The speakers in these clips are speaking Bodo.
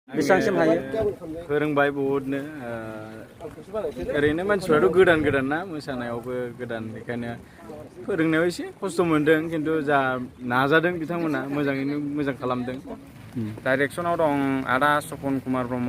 बेसेबांसिम हायो फोरोंबाय बहुदनो ओरैनो मानसिफ्राथ' गोदान ना मोसानायावबो गोदान बेखायनो फोरोंनायाव एसे खस्थ' मोनदों खिन्थु जा नाजादों बिथांमोना मोजाङैनो मोजां खालामदों। डाइरेक्सनाव दं आदा सपन कुमार ब्रह्म।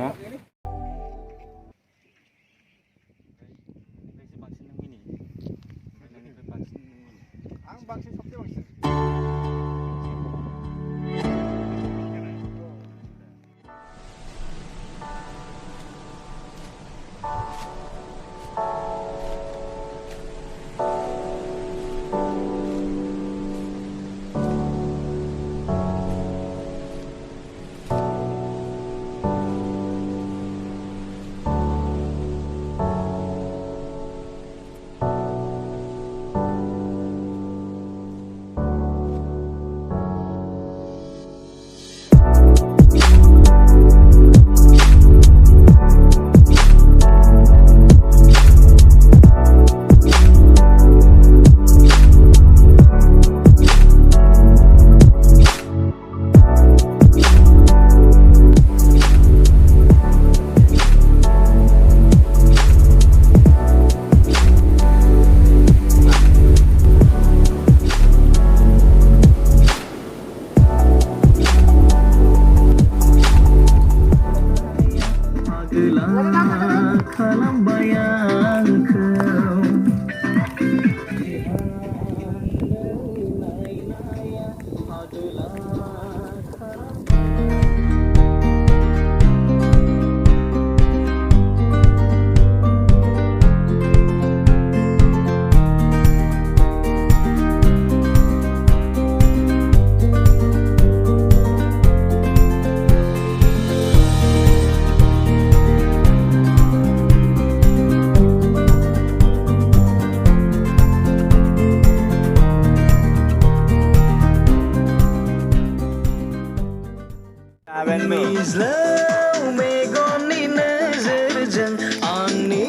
Mijlou Megonni नोजोरजों आंनि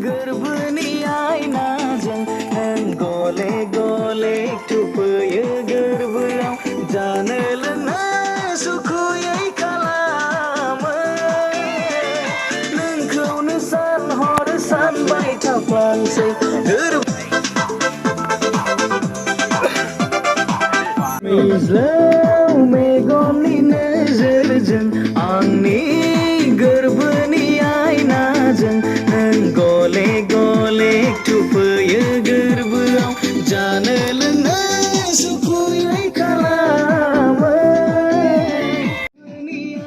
गोरबोनि आयनाजों नों गले गले थुफैयो गोरबोआव जानो लोंनो सुखुयै खालामो नोंखौनो सान हर सानबाय थाफ्लांसै Mijlou Megonni नोजोरजों आंनि गोरबोनि आयनाजों नों गले गले थुफैयो गोरबोआव जानो लोंनो सुखुयै खालामो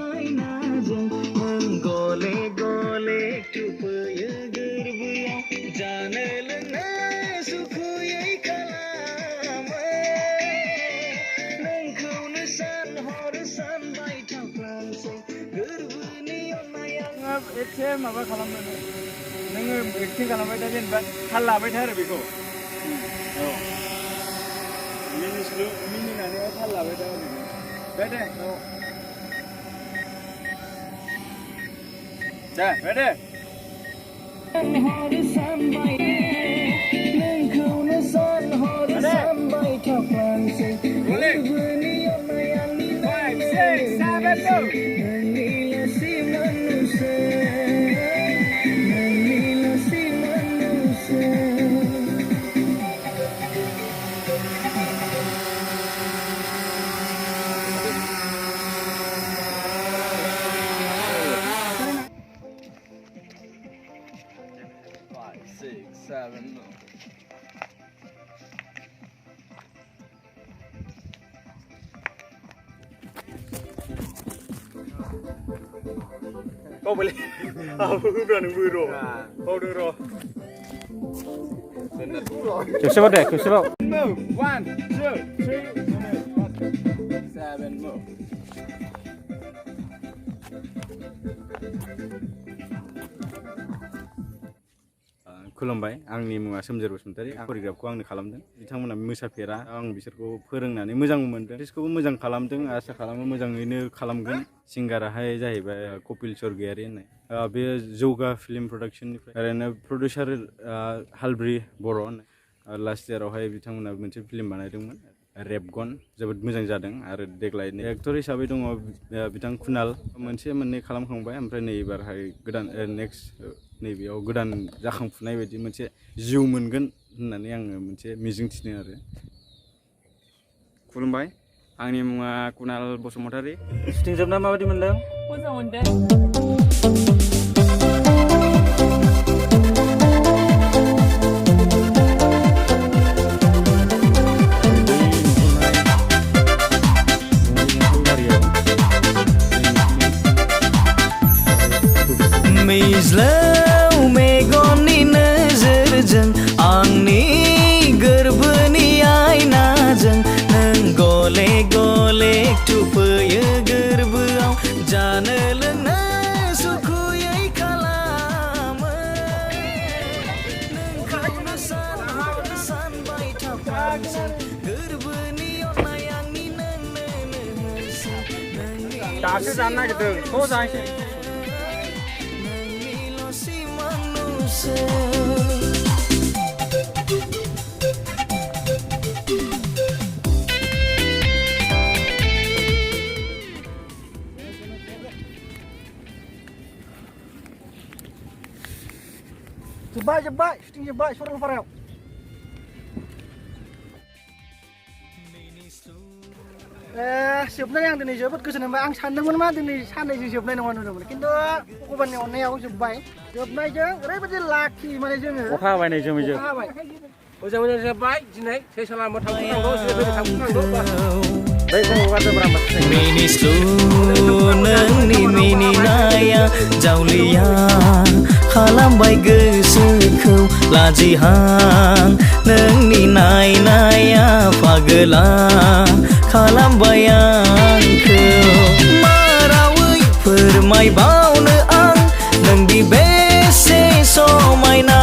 आयनाजों नों गले गले थुफैयो गोरबोआव जानो लोंनो सुखुयै खालामो नोंखौनो सान हर सानबाय थाफ्लांसै गोरबोनि अननाया एसे माबा खालामनो नोङो एक्टिं खालामबाय था जेनेबा थाल लाबाय था आरो बेखौ मिनिनानै थाल लाबाय था दे दे हर सानबाय नोंखौनो सान हर सानबाय थाफ्लांसै गोरबोनि अननाया नोंनि लासि मानुसै नोंनि लासि मानुसै Kau boleh. Aku berani Boro. Kau dulu. खेबसेबाव दे खेबसेबाव 1 2 3 7 move. खुलुमबाय आंनि मुङा सोमजोर बसुमतारी करिग्राफखौ आंनो खालामदों बिथांमोना मोसाफेरा आं बिसोरखौ फोरोंनानै मोजां मोनदों बिसोरखौबो मोजां खालामदों आसा खालामो मोजाङैनो खालामगोन सिंगाराहाय जाहैबाय कपिल स्वर्गियारि होननाय बे जौगा फिल्म प्रडाक्शननिफ्राय ओरैनो प्रडिउसार हालब्रि बर' होननाय लास्ट इयारावहाय बिथांमोना मोनसे फिल्म बानायदोंमोन रेबगन जोबोद मोजां जादों आरो देग्लाय एक्टर हिसाबै दङ बिथां कुनाल मोनसे मोननै खालामखांबाय ओमफ्राय नै एबारहाय गोदान नेक्स्ट नैबेयाव गोदान जाखांफुनाय बायदि मोनसे जिउ मोनगोन होननानै आङो मोनसे मिजिं थिदों आरो। खुलुमबाय, आंनि मुङा कुनाल बसुमतारी। शुटिं जोबना माबायदि मोनदों? मोजां मोनदों। Mijlou Megonni नोजोरजों आंनि गोरबोनि आयनाजों नों गले गले थुफैयो गोरबोआव जानो लोंनो सुखुयै खालामो नोंखौनो सानबाय थाफ्लांसै गोरबोनि अननाय आंनि नोंनो होसै दासो जानो नागिरदों थ' जाहैसै। जोब्बाय शुटिं जोब्बाय सरलपारायाव। जोबनानै आं दिनै जोबोद गोजोन मोनबाय। आं सानदोंमोन मा दिनै साननैजों जोबनाय नङा नुदोंमोन, खिन्थु भगबाननि अननायाव जोब्बाय। जोबनायजों ओरैबायदि लाखि माने जोङो अखा हाबाय नै जोमैजों। अखा हाबाय। मोजां मोजां जोब्बाय दिनै सेसालामबो थांनांगौ बै हगारदोब्रा मिनिस्लु नोंनि मिनिनाया जावलिया खालामबाय गोसोखौ लाजिहां नोंनि नायनाया पागला खालामबाय आंखौ मा रावै फोरमायबावनो आं नोंदि बेसे समायना